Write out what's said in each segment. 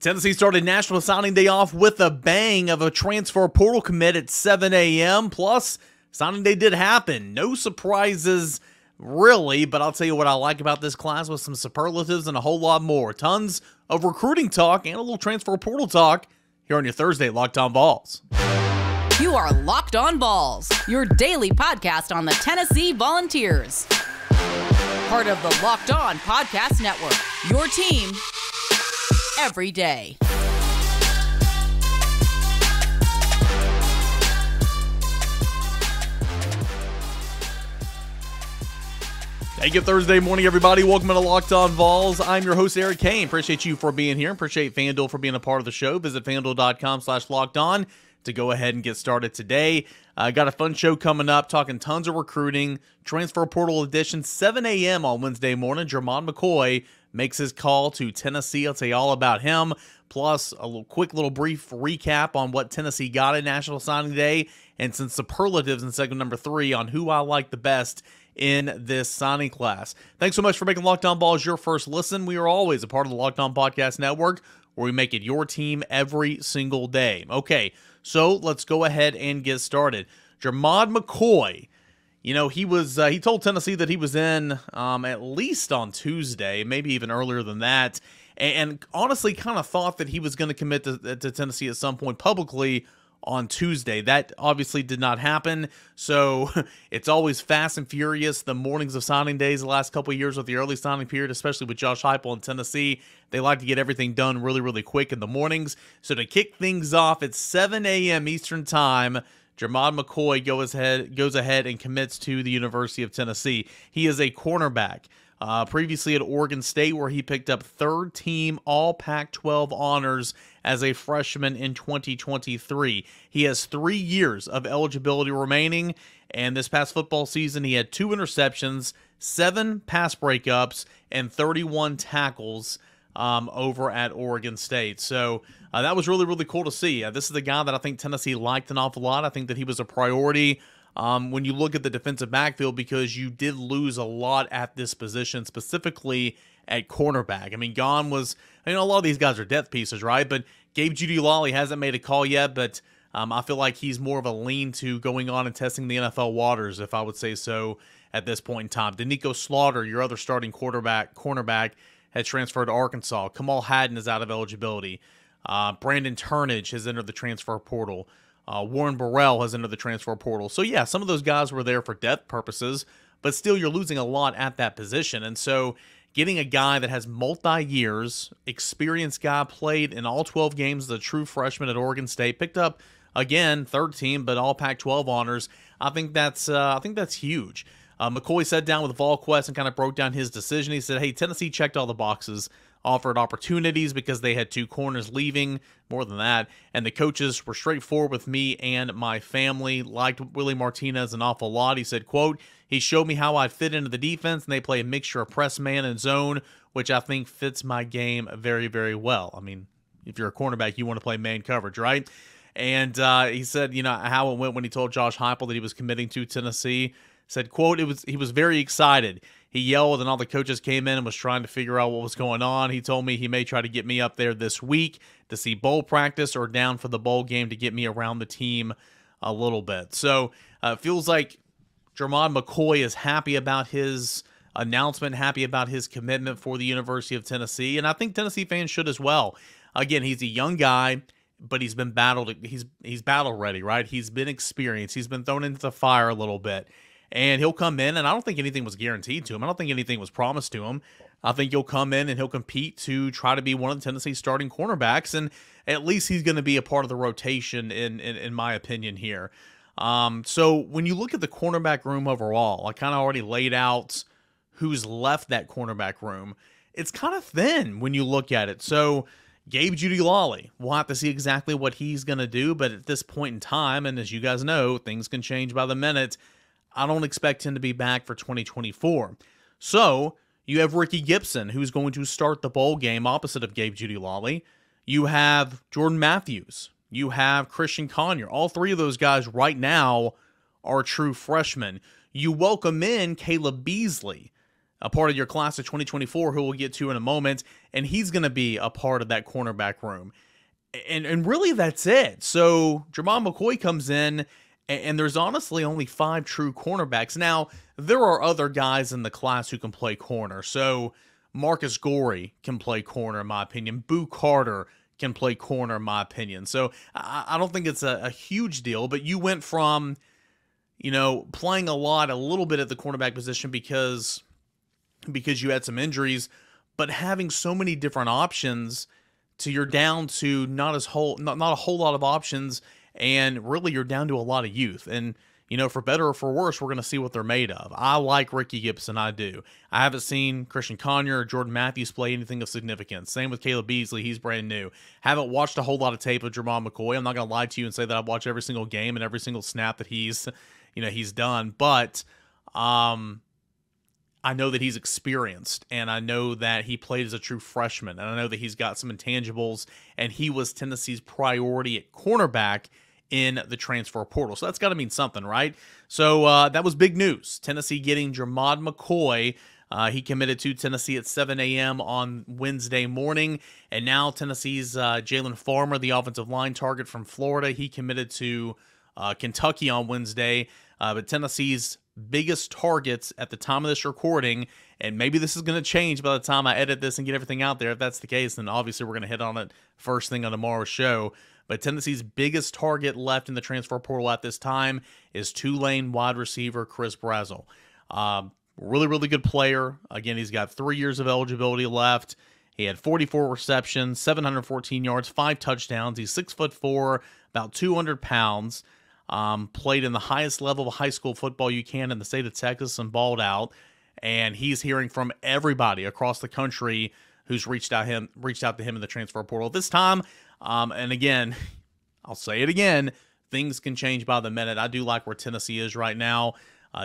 Tennessee started National Signing Day off with a bang of a transfer portal commit at 7 a.m. Plus, signing day did happen. No surprises, really, but I'll tell you what I like about this class with some superlatives and a whole lot more. Tons of recruiting talk and a little transfer portal talk here on your Thursday Locked On Vols. You are Locked On Vols, your daily podcast on the Tennessee Volunteers. Part of the Locked On Podcast Network, your team every day. Hey, good Thursday morning, everybody. Welcome to Locked On Vols. I'm your host, Eric Kane. Appreciate you for being here. Appreciate FanDuel for being a part of the show. Visit FanDuel.com/LockedOn to go ahead and get started today. Got a fun show coming up, talking tons of recruiting, transfer portal edition, 7 a.m. on Wednesday morning. Jermod McCoy makes his call to Tennessee. I'll tell you all about him, plus a quick brief recap on what Tennessee got at National Signing Day, and some superlatives in segment number 3 on who I like the best in this signing class. Thanks so much for making Locked On Vols your first listen. We are always a part of the Locked On Podcast Network, where we make it your team every single day. Okay, so let's go ahead and get started. Jermod McCoy, he told Tennessee that he was in at least on Tuesday, maybe even earlier than that, and honestly kind of thought that he was going to commit to Tennessee at some point publicly on Tuesday. That obviously did not happen, so it's always fast and furious the mornings of signing days the last couple of years with the early signing period, especially with Josh Heupel in Tennessee. They like to get everything done really, really quick in the mornings. So to kick things off at 7 a.m. Eastern Time, Jermod McCoy goes ahead and commits to the University of Tennessee. He is a cornerback. Previously at Oregon State, where he picked up third-team All Pac-12 honors as a freshman in 2023. He has 3 years of eligibility remaining, and this past football season he had 2 interceptions, 7 pass breakups, and 31 tackles over at Oregon State. So that was really, really cool to see. This is the guy that I think Tennessee liked an awful lot. I think that he was a priority when you look at the defensive backfield, because you did lose a lot at this position, specifically at cornerback. I mean, gone was, a lot of these guys are depth pieces, right? But Gabe Jeudy-Lally hasn't made a call yet, but I feel like he's more of a lean to going on and testing the NFL waters, if I would say so, at this point in time. Danico Slaughter, your other starting cornerback, has transferred to Arkansas. Kamal Haddon is out of eligibility. Brandon Turnage has entered the transfer portal. Warren Burrell has entered the transfer portal. So, yeah, some of those guys were there for depth purposes, but still you're losing a lot at that position. And so getting a guy that has multi-years, experienced guy, played in all 12 games as a true freshman at Oregon State, picked up, again, third team, but all Pac-12 honors, I think that's huge. McCoy sat down with VolQuest and kind of broke down his decision. He said, hey, Tennessee checked all the boxes, offered opportunities because they had 2 corners leaving, more than that, and the coaches were straightforward with me and my family, liked Willie Martinez an awful lot. He said, quote, he showed me how I'd fit into the defense, and they play a mixture of press man and zone, which I think fits my game very, very well. I mean, if you're a cornerback, you want to play man coverage, right? And he said, how it went when he told Josh Heupel that he was committing to Tennessee. Said, quote, he was very excited. He yelled and all the coaches came in and was trying to figure out what was going on. He told me he may try to get me up there this week to see bowl practice or down for the bowl game to get me around the team a little bit. So it feels like Jermod McCoy is happy about his announcement, happy about his commitment for the University of Tennessee, and I think Tennessee fans should as well. Again, he's a young guy, but he's been he's battle ready, right? He's been experienced. He's been thrown into the fire a little bit. And he'll come in, and I don't think anything was guaranteed to him. I don't think anything was promised to him. I think he'll come in and he'll compete to try to be one of the Tennessee starting cornerbacks, and at least he's going to be a part of the rotation, in my opinion here. So when you look at the cornerback room overall, I kind of already laid out who's left that cornerback room. It's kind of thin when you look at it. So Gabe Jeudy-Lally, we'll have to see exactly what he's going to do, but at this point in time, and as you guys know, things can change by the minute, I don't expect him to be back for 2024. So you have Ricky Gibson, who's going to start the bowl game opposite of Gabe Jeudy-Lally. You have Jordan Matthews. You have Christian Conyer. All 3 of those guys right now are true freshmen. You welcome in Caleb Beasley. a part of your class of 2024, who we'll get to in a moment, and he's going to be a part of that cornerback room. And really, that's it. So Jermod McCoy comes in, and there's honestly only 5 true cornerbacks. Now, there are other guys in the class who can play corner. So Marcus Gorey can play corner, in my opinion. Boo Carter can play corner, in my opinion. So I don't think it's a huge deal, but you went from, playing a little bit at the cornerback position because you had some injuries, but having so many different options to you're down to not a whole lot of options, and really you're down to a lot of youth. And for better or for worse, we're going to see what they're made of. I like Ricky Gibson. I do. I haven't seen Christian Conyer or Jordan Matthews play anything of significance. Same with Caleb Beasley. He's brand new. Haven't watched a whole lot of tape of Jermod McCoy. I'm not going to lie to you and say that I've watched every single game and every single snap that he's done. But I know that he's experienced, and I know that he played as a true freshman, and I know that he's got some intangibles, and he was Tennessee's priority at cornerback in the transfer portal. So that's got to mean something, right? So that was big news. Tennessee getting Jermod McCoy. He committed to Tennessee at 7 a.m. on Wednesday morning. And now Tennessee's Jalen Farmer, the offensive line target from Florida, he committed to Kentucky on Wednesday. But Tennessee's biggest targets at the time of this recording, and maybe this is going to change by the time I edit this and get everything out there. If that's the case, then obviously we're going to hit on it first thing on tomorrow's show. But Tennessee's biggest target left in the transfer portal at this time is Tulane wide receiver Chris Brazzell. Really, really good player. Again, he's got 3 years of eligibility left. He had 44 receptions, 714 yards, 5 touchdowns. He's 6'4", about 200 pounds. Played in the highest level of high school football you can in the state of Texas and balled out. And he's hearing from everybody across the country who's reached out to him in the transfer portal this time. And again, I'll say it again, things can change by the minute. I do like where Tennessee is right now.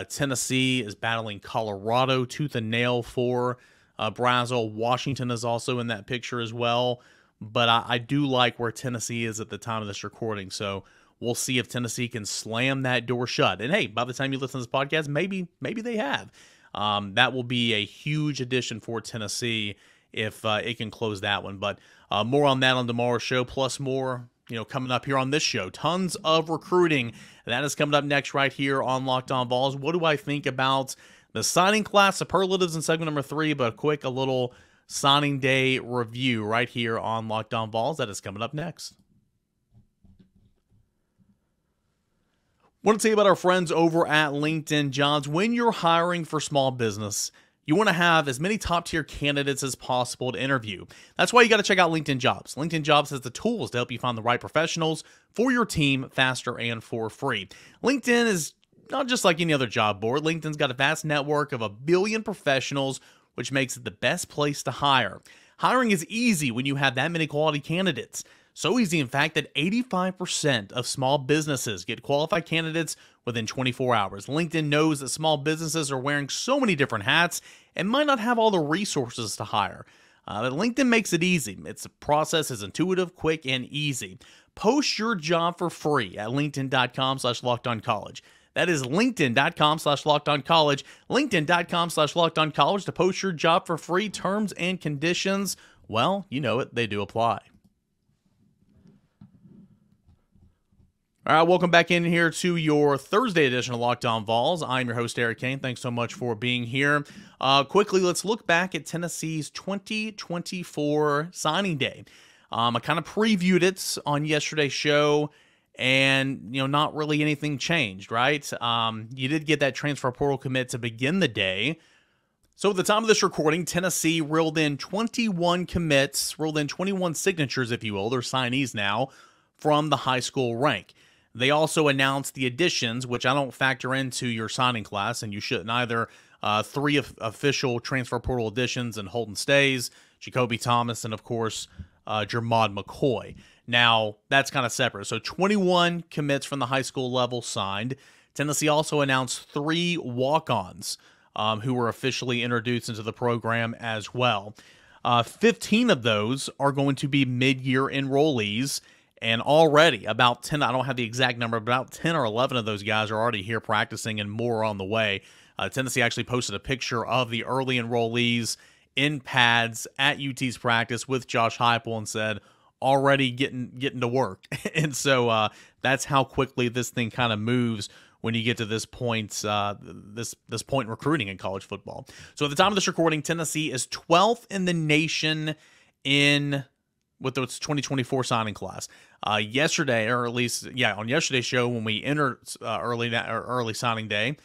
Tennessee is battling Colorado tooth and nail for Brazzell. Washington is also in that picture as well. But I do like where Tennessee is at the time of this recording. So we'll see if Tennessee can slam that door shut. And hey, by the time you listen to this podcast, maybe they have. That will be a huge addition for Tennessee if it can close that one. But more on that on tomorrow's show, plus more, coming up here on this show. Tons of recruiting. That is coming up next right here on Locked On Vols. What do I think about the signing class superlatives in segment number 3? But a little signing day review right here on Locked On Vols. That is coming up next. Want to tell you about our friends over at LinkedIn Jobs. When you're hiring for small business, you want to have as many top-tier candidates as possible to interview. That's why you got to check out LinkedIn Jobs. LinkedIn Jobs has the tools to help you find the right professionals for your team faster and for free. LinkedIn is not just like any other job board. LinkedIn's got a vast network of 1 billion professionals, which makes it the best place to hire. Hiring is easy when you have that many quality candidates. So easy, in fact, that 85% of small businesses get qualified candidates within 24 hours. LinkedIn knows that small businesses are wearing so many different hats and might not have all the resources to hire. But LinkedIn makes it easy. Its process is intuitive, quick, and easy. Post your job for free at linkedin.com/lockedoncollege. That is linkedin.com/lockedoncollege. LinkedIn.com/lockedoncollege to post your job for free. Terms and conditions, well, you know it, they do apply. All right, welcome back in here to your Thursday edition of Locked On Vols. I'm your host, Eric Kane. Thanks so much for being here. Quickly, let's look back at Tennessee's 2024 signing day. I kind of previewed it on yesterday's show, and not really anything changed, right? You did get that transfer portal commit to begin the day. So at the time of this recording, Tennessee reeled in 21 commits, reeled in 21 signatures, if you will. They're signees now from the high school rank. They also announced the additions, which I don't factor into your signing class, and you shouldn't either. 3 official transfer portal additions and Holden Stays, Jacoby Thomas, and of course, Jermod McCoy. Now, that's kind of separate. So 21 commits from the high school level signed. Tennessee also announced 3 walk-ons who were officially introduced into the program as well. 15 of those are going to be mid-year enrollees. And already about 10, I don't have the exact number, but about 10 or 11 of those guys are already here practicing and more on the way. Tennessee actually posted a picture of the early enrollees in pads at UT's practice with Josh Heupel and said, already getting to work. And so that's how quickly this thing kind of moves when you get to this point, this point in recruiting in college football. So at the time of this recording, Tennessee is 12th in the nation with its 2024 signing class. Yesterday, or at least, on yesterday's show when we entered early signing day,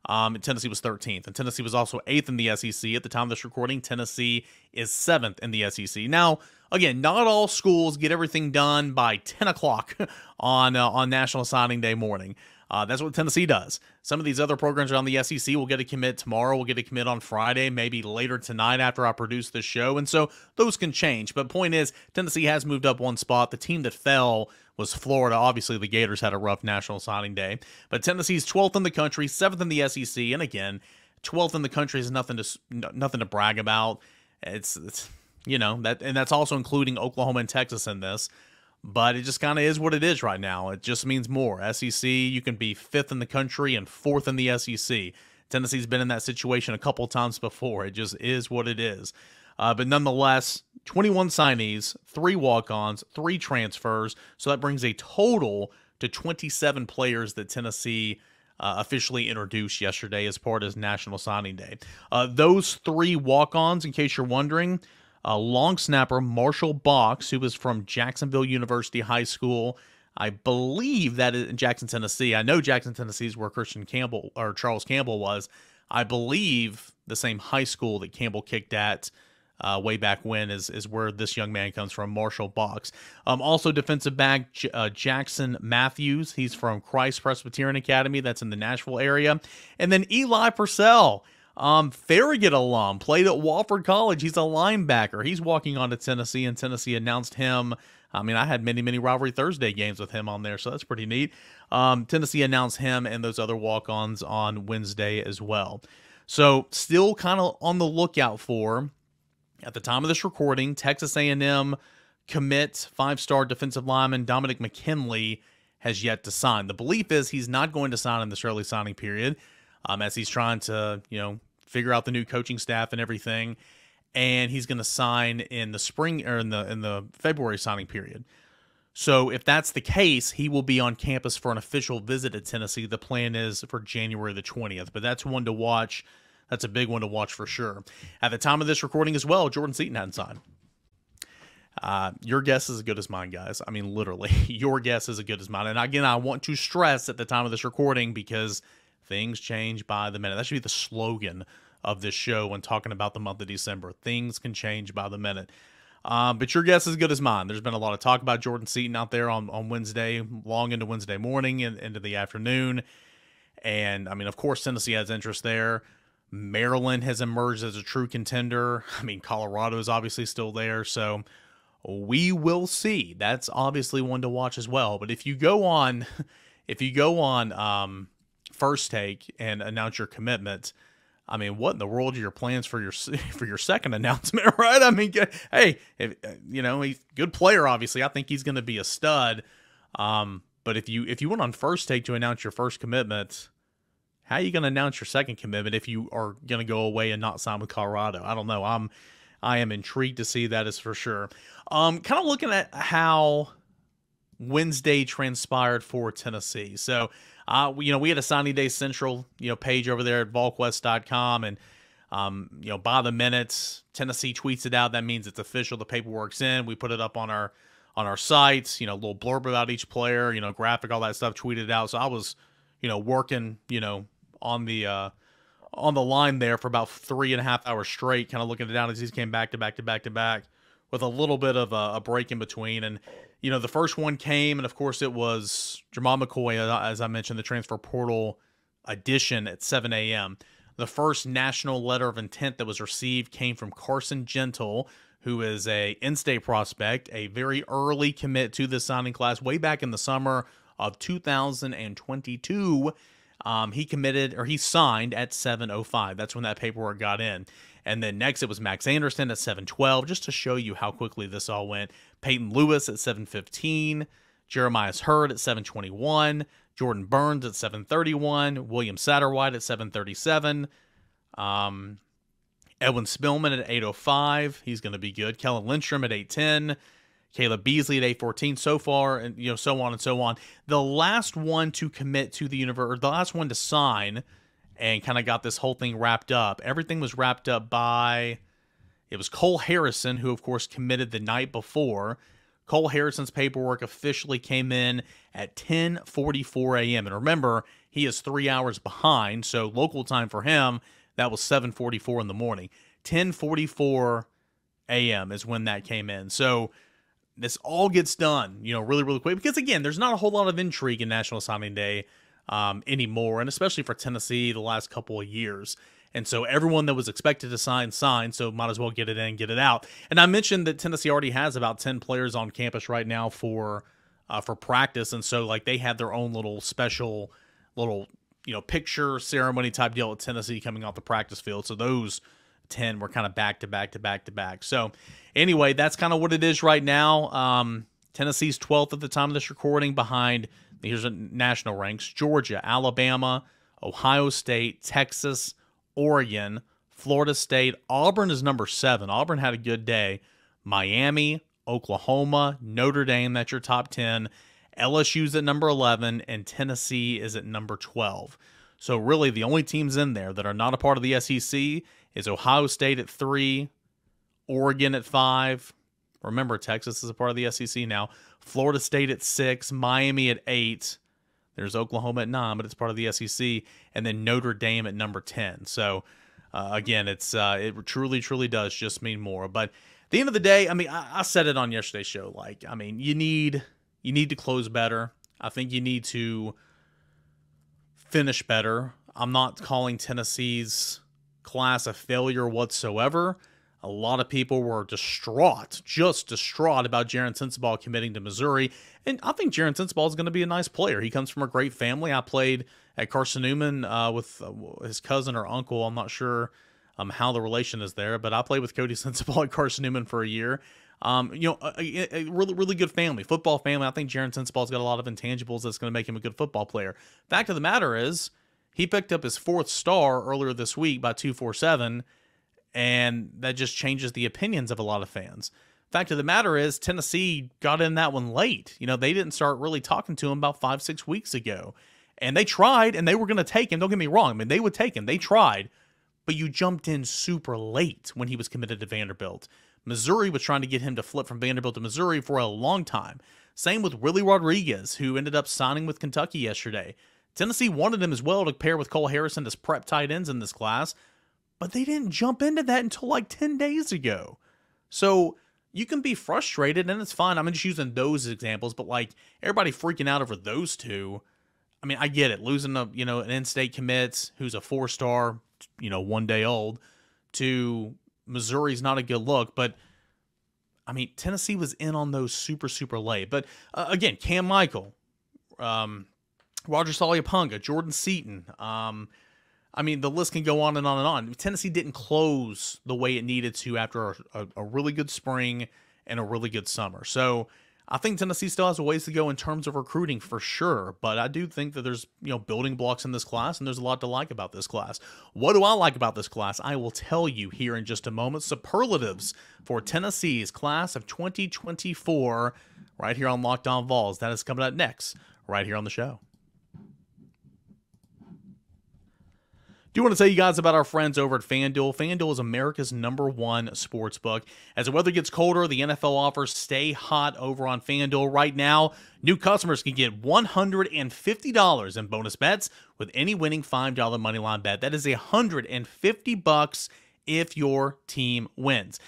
Tennessee was 13th, and Tennessee was also 8th in the SEC. At the time of this recording, Tennessee is 7th in the SEC. Now, again, not all schools get everything done by 10 o'clock on National Signing Day morning. That's what Tennessee does. Some of these other programs around the SEC will get a commit tomorrow, will get a commit on Friday, maybe later tonight after I produce this show, and so those can change. But point is, Tennessee has moved up one spot. The team that fell was Florida. Obviously, the Gators had a rough National Signing Day. But Tennessee's 12th in the country, 7th in the SEC, and again, 12th in the country is nothing to brag about. It's that, and that's also including Oklahoma and Texas in this. But it just kind of is what it is right now. It just means more. SEC, you can be 5th in the country and 4th in the SEC. Tennessee's been in that situation a couple times before. It just is what it is. But nonetheless, 21 signees, 3 walk-ons, 3 transfers. So that brings a total to 27 players that Tennessee officially introduced yesterday as part of National Signing Day. Those 3 walk-ons, in case you're wondering, long snapper Marshall Box, who was from Jacksonville University High School. I believe that is in Jackson, Tennessee. I know Jackson, Tennessee is where Charles Campbell was. I believe the same high school that Campbell kicked at way back when is where this young man comes from, Marshall Box. Also defensive back Jackson Matthews. He's from Christ Presbyterian Academy. That's in the Nashville area. And then Eli Purcell. Farragut alum, played at Wofford College. He's a linebacker. He's walking on to Tennessee, and Tennessee announced him. I mean, I had many Rivalry Thursday games with him on there, so that's pretty neat. Tennessee announced him and those other walk-ons on Wednesday as well. So still kind of on the lookout for, at the time of this recording, Texas A&M commit 5-star defensive lineman Dominic McKinley has yet to sign. The belief is he's not going to sign in this early signing period. As he's trying to, figure out the new coaching staff and everything, and he's going to sign in the spring or in the February signing period. So if that's the case, he will be on campus for an official visit at Tennessee. The plan is for January the 20th, but that's one to watch. That's a big one to watch for sure. At the time of this recording as well, Jordan Seaton hadn't signed. Your guess is as good as mine, guys. I mean, literally, your guess is as good as mine. And again, I want to stress at the time of this recording because things change by the minute. That should be the slogan of this show when talking about the month of December. Things can change by the minute. But your guess is as good as mine. There's been a lot of talk about Jordan Seaton out there on Wednesday, long into Wednesday morning and into the afternoon. And, I mean, of course, Tennessee has interest there. Maryland has emerged as a true contender. I mean, Colorado is obviously still there. So we will see. That's obviously one to watch as well. But if you go on First Take and announce your commitment, I mean, what in the world are your plans for your second announcement, right? I mean, hey, he's a good player, obviously. I think he's going to be a stud. But if you went on First Take to announce your first commitment, how are you going to announce your second commitment if you are going to go away and not sign with Colorado? I don't know. I am intrigued to see that, is for sure. Kind of looking at how Wednesday transpired for Tennessee. So, we had a Signing Day Central, page over there at VolQuest.com, and, by the minute, Tennessee tweets it out. That means it's official. The paperwork's in. We put it up on our sites, a little blurb about each player, graphic, all that stuff, tweeted out. So I was, working, on the line there for about 3.5 hours straight, kind of looking it down as these came back to back with a little bit of a break in between. And, the first one came, and of course it was Jermod McCoy, as I mentioned, the transfer portal edition at 7 a.m. The first national letter of intent that was received came from Carson Gentle, who is a in-state prospect, a very early commit to this signing class way back in the summer of 2022. He signed at 7:05. That's when that paperwork got in. And then next it was Max Anderson at 7:12, just to show you how quickly this all went. Peyton Lewis at 7:15, Jeremiah Hurd at 7:21, Jordan Burns at 7:31. William Satterwhite at 7:37. Edwin Spillman at 8:05. He's going to be good. Kellen Lindstrom at 8:10. Caleb Beasley at 8:14 so far, and so on and so on. The last one to commit to the university, the last one to sign and kind of got this whole thing wrapped up. Everything was wrapped up by, it was Cole Harrison, who of course committed the night before. Cole Harrison's paperwork officially came in at 10:44 a.m. And remember, he is 3 hours behind, so local time for him, that was 7:44 in the morning. 10:44 a.m. is when that came in. So this all gets done, really, really quick. Because, again, there's not a whole lot of intrigue in National Signing Day anymore, and especially for Tennessee the last couple of years. And so everyone that was expected to sign, signed, so might as well get it in, get it out. And I mentioned that Tennessee already has about 10 players on campus right now for practice, and so, like, they have their own little special picture ceremony type deal at Tennessee coming off the practice field. So those 10 were kind of back to back to back to back. So anyway, that's kind of what it is right now. Tennessee's 12th at the time of this recording, behind, here's a national ranks: Georgia, Alabama, Ohio State, Texas, Oregon, Florida State. Auburn is number 7. Auburn had a good day. Miami, Oklahoma, Notre Dame, that's your top 10. LSU's at number 11, and Tennessee is at number 12. So really the only teams in there that are not a part of the SEC is Ohio State at 3, Oregon at 5. Remember, Texas is a part of the SEC now. Florida State at 6, Miami at 8. There's Oklahoma at 9, but it's part of the SEC. And then Notre Dame at number 10. So, again, it truly, truly does just mean more. But at the end of the day, I said it on yesterday's show. You need to close better. I think you need to finish better. I'm not calling Tennessee's class a failure whatsoever. A lot of people were distraught about Jaron Sensabaugh committing to Missouri. And I think Jaron Sensabaugh is going to be a nice player. He comes from a great family. I played at Carson Newman with his cousin or uncle. I'm not sure how the relation is there, but I played with Cody Sensabaugh at Carson Newman for a year. A really, really good family, football family. I think Jaron Sensabaugh's got a lot of intangibles that's going to make him a good football player. Fact of the matter is, he picked up his 4th star earlier this week by 247, and that just changes the opinions of a lot of fans. Fact of the matter is, Tennessee got in that one late. They didn't start really talking to him about 5-6 weeks ago. And they tried, and they were going to take him. Don't get me wrong. They would take him. They tried. But you jumped in super late when he was committed to Vanderbilt. Missouri was trying to get him to flip from Vanderbilt to Missouri for a long time. Same with Willie Rodriguez, who ended up signing with Kentucky yesterday. Tennessee wanted him as well to pair with Cole Harrison as prep tight ends in this class, but they didn't jump into that until like 10 days ago. So you can be frustrated, and it's fine. I'm just using those examples, but everybody freaking out over those two. I get it. Losing an in-state commit who's a 4-star, 1 day old, to Missouri's not a good look, but Tennessee was in on those super, super late. But again, Cam Michael, Roger Saliapunga, Jordan Seaton. The list can go on and on and on. Tennessee didn't close the way it needed to after a really good spring and a really good summer. So I think Tennessee still has a ways to go in terms of recruiting for sure. But I do think that there's building blocks in this class, and there's a lot to like about this class. What do I like about this class? I will tell you here in just a moment. Superlatives for Tennessee's class of 2024 right here on Locked On Vols. That is coming up next right here on the show. Do want to tell you guys about our friends over at FanDuel. FanDuel is America's #1 sports book. As the weather gets colder, the NFL offers stay hot over on FanDuel. Right now, new customers can get $150 in bonus bets with any winning $5 moneyline bet. That is $150 if your team wins.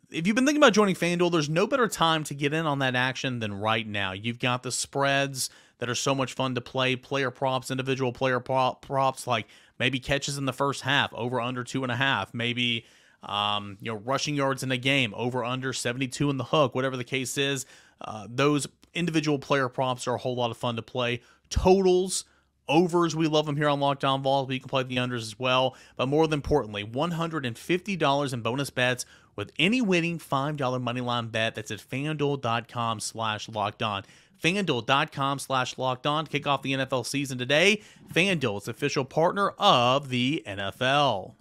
If you've been thinking about joining FanDuel, there's no better time to get in on that action than right now. You've got the spreads that are so much fun to play, player props, individual player props, like maybe catches in the first half, over under 2.5, maybe rushing yards in a game, over under 72 in the hook, whatever the case is. Those individual player props are a whole lot of fun to play. Totals, overs, we love them here on Locked On Vols, but you can play the unders as well. But more than importantly, $150 in bonus bets with any winning $5 moneyline bet. That's at FanDuel.com/lockedon. FanDuel.com/lockedon to kick off the NFL season today. FanDuel is official partner of the NFL.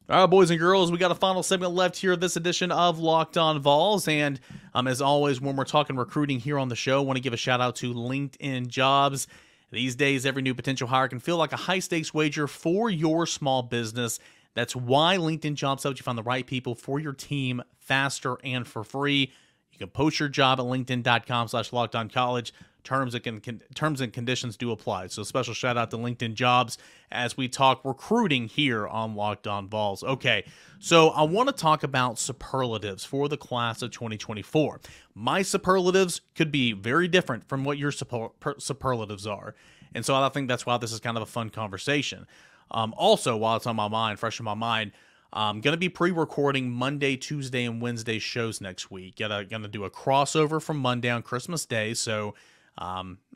All right, boys and girls, we got a final segment left here of this edition of Locked On Vols. And as always, when we're talking recruiting here on the show, I want to give a shout out to LinkedIn Jobs. These days, every new potential hire can feel like a high-stakes wager for your small business. That's why LinkedIn Jobs helps you find the right people for your team faster and for free. You can post your job at linkedin.com/lockedoncollege. Terms and conditions do apply. So special shout out to LinkedIn Jobs as we talk recruiting here on Locked On Vols. Okay, so I want to talk about superlatives for the class of 2024. My superlatives could be very different from what your superlatives are. And so I think that's why this is kind of a fun conversation. Also, while it's on my mind, fresh in my mind, I'm going to be pre-recording Monday, Tuesday, and Wednesday shows next week. Going to do a crossover from Monday on Christmas Day. So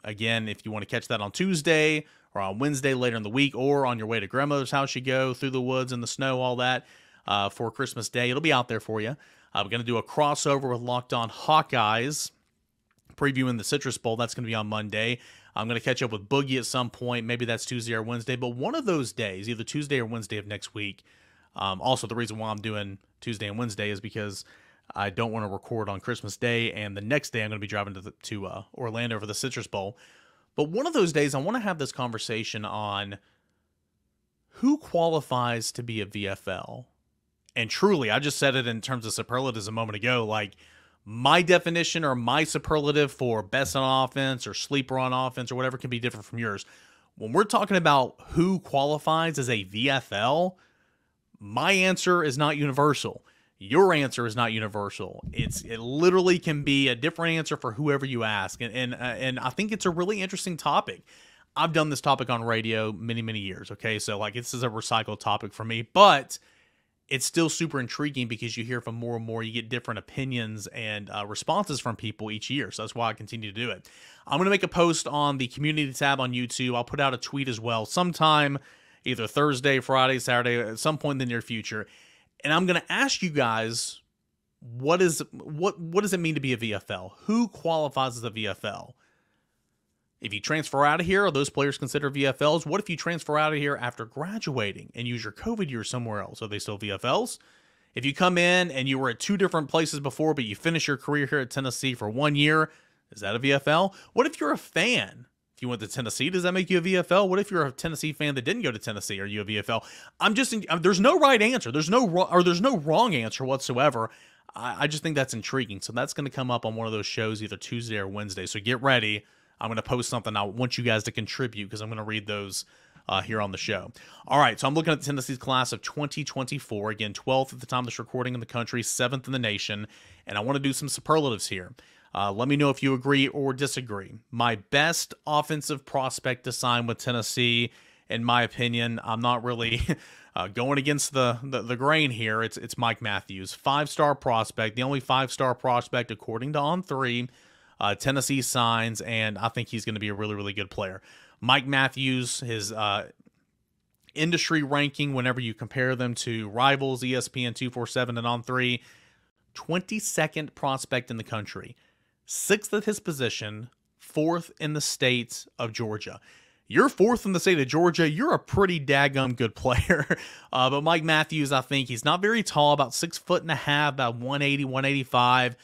again, if you want to catch that on Tuesday or on Wednesday later in the week, or on your way to grandmother's house, you go through the woods and the snow, all that, for Christmas Day, it'll be out there for you. We're going to do a crossover with Locked On Hawkeyes, previewing the Citrus Bowl. That's going to be on Monday. I'm going to catch up with Boogie at some point. Maybe that's Tuesday or Wednesday, but one of those days, either Tuesday or Wednesday of next week. Also, the reason why I'm doing Tuesday and Wednesday is because I don't want to record on Christmas Day, and the next day I'm going to be driving to Orlando for the Citrus Bowl. But one of those days, I want to have this conversation on who qualifies to be a VFL. And truly, I just said it in terms of superlatives a moment ago. Like, my definition or my superlative for best on offense or sleeper on offense or whatever can be different from yours. When we're talking about who qualifies as a VFL, my answer is not universal. Your answer is not universal. It literally can be a different answer for whoever you ask. And I think it's a really interesting topic. I've done this topic on radio many, many years. Okay. So like, this is a recycled topic for me, but it's still super intriguing because you hear from more and more, you get different opinions and responses from people each year. So that's why I continue to do it. I'm going to make a post on the community tab on YouTube. I'll put out a tweet as well sometime, either Thursday, Friday, Saturday, at some point in the near future. And I'm going to ask you guys, what does it mean to be a VFL? Who qualifies as a VFL? If you transfer out of here, are those players considered VFLs? What if you transfer out of here after graduating and use your COVID year somewhere else? Are they still VFLs? If you come in and you were at two different places before, but you finish your career here at Tennessee for 1 year, is that a VFL? What if you're a fan? If you went to Tennessee, does that make you a VFL? What if you're a Tennessee fan that didn't go to Tennessee? Are you a VFL? There's no right answer. There's no wrong answer whatsoever. I just think that's intriguing. So that's going to come up on one of those shows, either Tuesday or Wednesday. So get ready. I'm going to post something. I want you guys to contribute because I'm going to read those here on the show. All right, so I'm looking at Tennessee's class of 2024. Again, 12th at the time of this recording in the country, 7th in the nation. And I want to do some superlatives here. Let me know if you agree or disagree. My best offensive prospect to sign with Tennessee, in my opinion, I'm not really going against the grain here. It's Mike Matthews, 5-star prospect, the only 5-star prospect according to On3. Tennessee signs, and I think he's going to be a really, really good player. Mike Matthews, his industry ranking, whenever you compare them to rivals, ESPN 247 and On3, 22nd prospect in the country. 6th at his position, 4th in the state of Georgia. You're 4th in the state of Georgia. You're a pretty daggum good player. But Mike Matthews, I think he's not very tall, about 6'1.5", about 180, 185.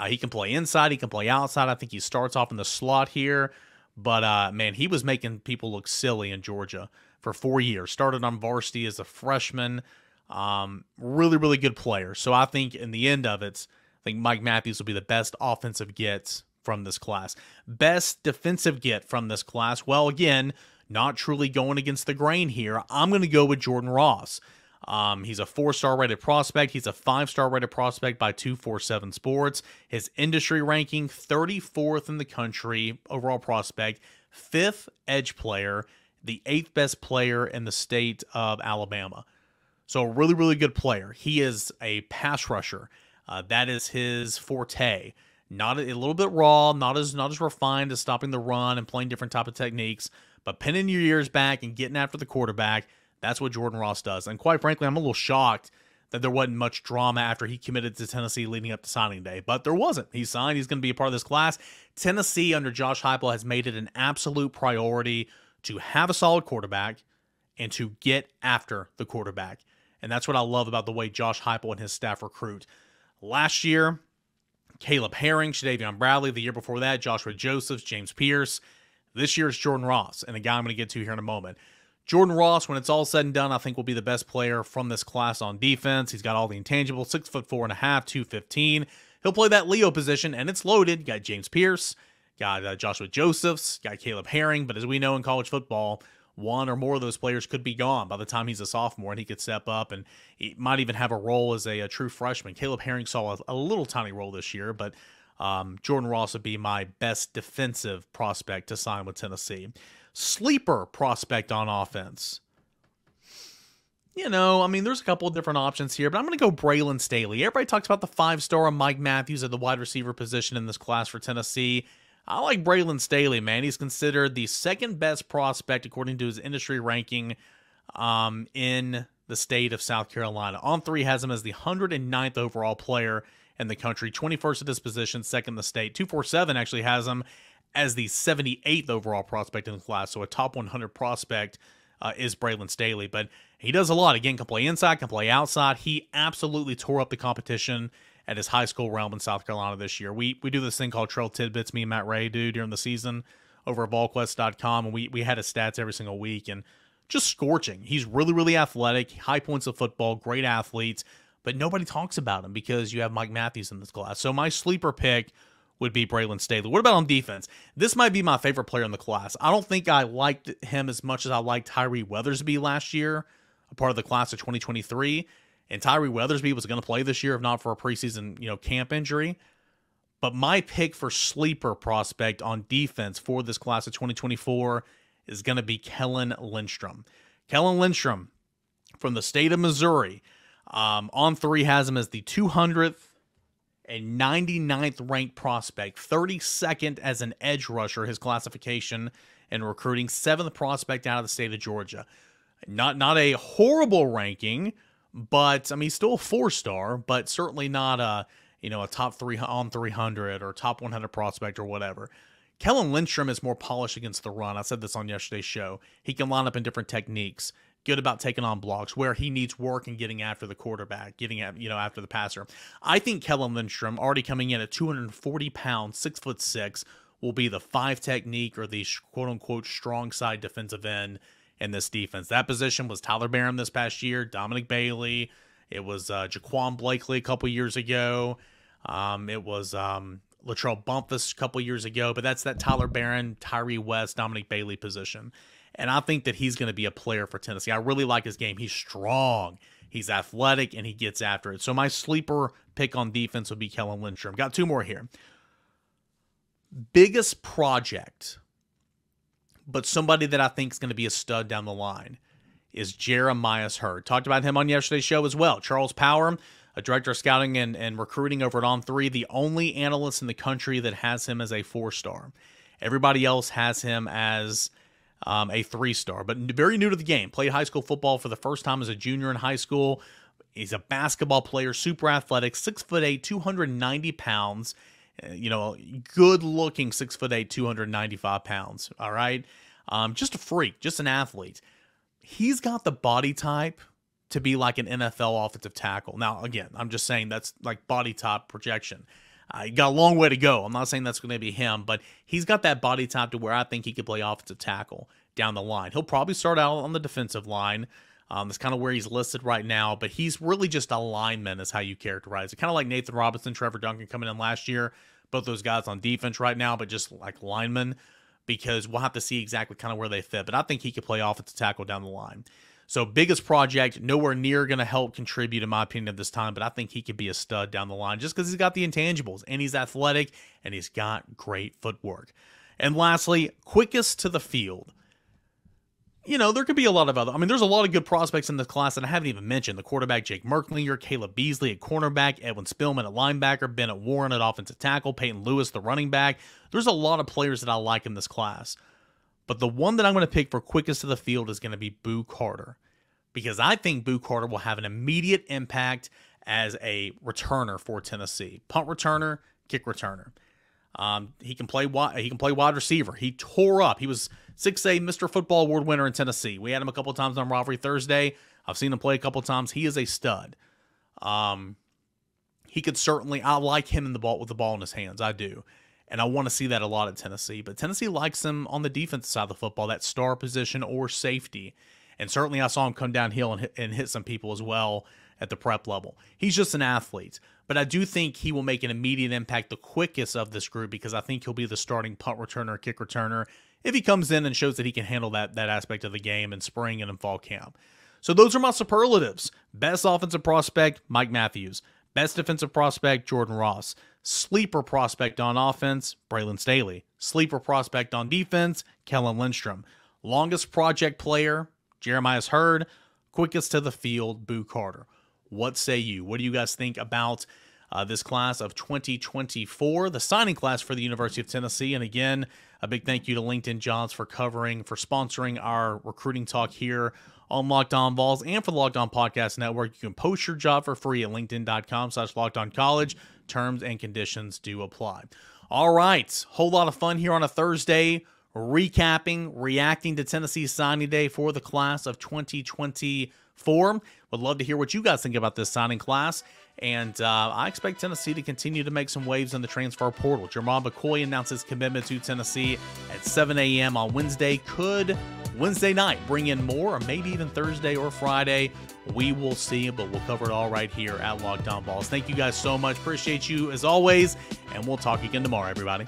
He can play inside. He can play outside. I think he starts off in the slot here. But, man, he was making people look silly in Georgia for 4 years. Started on varsity as a freshman. Really, really good player. So I think in the end of it, I think Mike Matthews will be the best offensive get from this class. Best defensive get from this class. Well, again, not truly going against the grain here. I'm going to go with Jordan Ross. He's a 4-star rated prospect. He's a 5-star rated prospect by 247 Sports. His industry ranking, 34th in the country, overall prospect, 5th edge player, the 8th best player in the state of Alabama. So a really, really good player. He is a pass rusher. That is his forte. Not a little bit raw, not as refined as stopping the run and playing different type of techniques, but pinning your ears back and getting after the quarterback. That's what Jordan Ross does. And quite frankly, I'm a little shocked that there wasn't much drama after he committed to Tennessee leading up to signing day. But there wasn't. He signed. He's going to be a part of this class. Tennessee under Josh Heupel has made it an absolute priority to have a solid quarterback and to get after the quarterback. And that's what I love about the way Josh Heupel and his staff recruit. Last year, Caleb Herring, Shadavion Bradley. The year before that, Joshua Josephs, James Pierce. This year is Jordan Ross, and a guy I'm going to get to here in a moment. Jordan Ross, when it's all said and done, I think will be the best player from this class on defense. He's got all the intangibles, 6'4.5", 215. He'll play that Leo position, and it's loaded. You got James Pierce, got Joshua Josephs, got Caleb Herring. But as we know in college football, one or more of those players could be gone by the time he's a sophomore, and he could step up, and he might even have a role as a true freshman. Caleb Herring saw a little tiny role this year, but Jordan Ross would be my best defensive prospect to sign with Tennessee. Sleeper prospect on offense. You know, I mean, there's a couple of different options here, but I'm going to go Braylon Staley. Everybody talks about the 5-star Mike Matthews at the wide receiver position in this class for Tennessee. I like Braylon Staley, man. He's considered the second best prospect according to his industry ranking in the state of South Carolina. On3 has him as the 109th overall player in the country, 21st at this position, second in the state. 247 actually has him as the 78th overall prospect in the class, so a top 100 prospect is Braylon Staley. But he does a lot. Again, can play inside, can play outside. He absolutely tore up the competition at his high school realm in South Carolina this year. We do this thing called Trail Tidbits, me and Matt Ray do during the season over at volquest.com, and we had his stats every single week, and just scorching. He's really, really athletic, high points of football, great athlete, but nobody talks about him because you have Mike Matthews in this class. So my sleeper pick would be Braylon Staley. What about on defense? This might be my favorite player in the class. I don't think I liked him as much as I liked Tyree Weathersby last year, a part of the class of 2023. And Tyree Weathersby was going to play this year if not for a preseason, camp injury. But my pick for sleeper prospect on defense for this class of 2024 is going to be Kellen Lindstrom. Kellen Lindstrom from the state of Missouri. On3 has him as the 200th and 99th ranked prospect, 32nd as an edge rusher, his classification and recruiting, 7th prospect out of the state of Georgia. Not a horrible ranking, but I mean, still a 4-star, but certainly not a top 3 on 300 or top 100 prospect or whatever. Kellen Lindstrom is more polished against the run. I said this on yesterday's show. He can line up in different techniques. Good about taking on blocks where he needs work and getting after the quarterback, getting at, after the passer. I think Kellen Lindstrom, already coming in at 240 pounds, 6'6", will be the 5 technique or the quote unquote strong side defensive end in this defense. That position was Tyler Barham this past year, Dominic Bailey. It was Jaquan Blakely a couple years ago. It was Latrell Bumpus a couple years ago. But that's that Tyler Barham, Tyree West, Dominic Bailey position. And I think that he's going to be a player for Tennessee. I really like his game. He's strong, he's athletic, and he gets after it. So my sleeper pick on defense would be Kellen Lindstrom. Got 2 more here. Biggest project, but somebody that I think is going to be a stud down the line, is Jeremiah Hurd. Talked about him on yesterday's show as well. Charles Power, a director of scouting and recruiting over at On3, the only analyst in the country that has him as a 4-star. Everybody else has him as a 3-star, but very new to the game. Played high school football for the first time as a junior in high school. He's a basketball player, super athletic, 6'8", 290 pounds. Good looking 6'8", 295 pounds. All right. Just a freak, just an athlete. He's got the body type to be like an NFL offensive tackle. Now, again, I'm just saying that's like body type projection. He got a long way to go. I'm not saying that's going to be him, but he's got that body type to where I think he could play offensive tackle down the line. He'll probably start out on the defensive line. That's kind of where he's listed right now, but he's really just a lineman is how you characterize it. Kind of like Nathan Robinson, Trevor Duncan coming in last year. Both those guys on defense right now, but just like linemen, because we'll have to see exactly kind of where they fit. But I think he could play offensive tackle down the line. So biggest project, nowhere near going to help contribute, in my opinion, at this time, but I think he could be a stud down the line just because he's got the intangibles, and he's athletic, and he's got great footwork. And lastly, quickest to the field. There could be a lot of other. There's a lot of good prospects in this class that I haven't even mentioned. The quarterback, Jake Merklinger, Caleb Beasley at cornerback, Edwin Spillman at linebacker, Bennett Warren at offensive tackle, Peyton Lewis, the running back. There's a lot of players that I like in this class. But the one that I'm going to pick for quickest to the field is going to be Boo Carter. because I think Boo Carter will have an immediate impact as a returner for Tennessee. Punt returner, kick returner. He can play wide receiver. He tore up. He was 6A Mr. Football Award winner in Tennessee. We had him a couple times on Rivalry Thursday. I've seen him play a couple times. He is a stud. He could certainly, I like him with the ball in his hands. I do. And I want to see that a lot at Tennessee. But Tennessee likes him on the defensive side of the football, that star position or safety. And certainly I saw him come downhill and hit some people as well at the prep level. He's just an athlete. But I do think he will make an immediate impact the quickest of this group, because I think he'll be the starting punt returner, kick returner, if he comes in and shows that he can handle that aspect of the game in spring and in fall camp. So those are my superlatives. Best offensive prospect, Mike Matthews. Best defensive prospect, Jordan Ross. Sleeper prospect on offense, Braylon Staley. Sleeper prospect on defense, Kellen Lindstrom. Longest project player, Jeremiah's Hurd. Quickest to the field, Boo Carter. What say you? What do you guys think about this class of 2024, the signing class for the University of Tennessee? And again, a big thank you to LinkedIn Jobs for sponsoring our recruiting talk here on Locked On Vols and for the Locked On Podcast Network. You can post your job for free at linkedin.com/LockedOnCollege. Terms and conditions do apply. All right, whole lot of fun here on a Thursday, reacting to Tennessee's signing day for the class of 2024. Would love to hear what you guys think about this signing class. And I expect Tennessee to continue to make some waves in the transfer portal. Jermod McCoy announced his commitment to Tennessee at 7 a.m. on Wednesday. Could Wednesday night bring in more, or maybe even Thursday or Friday? We will see, but we'll cover it all right here at Locked On Vols. Thank you guys so much. Appreciate you as always, and we'll talk again tomorrow, everybody.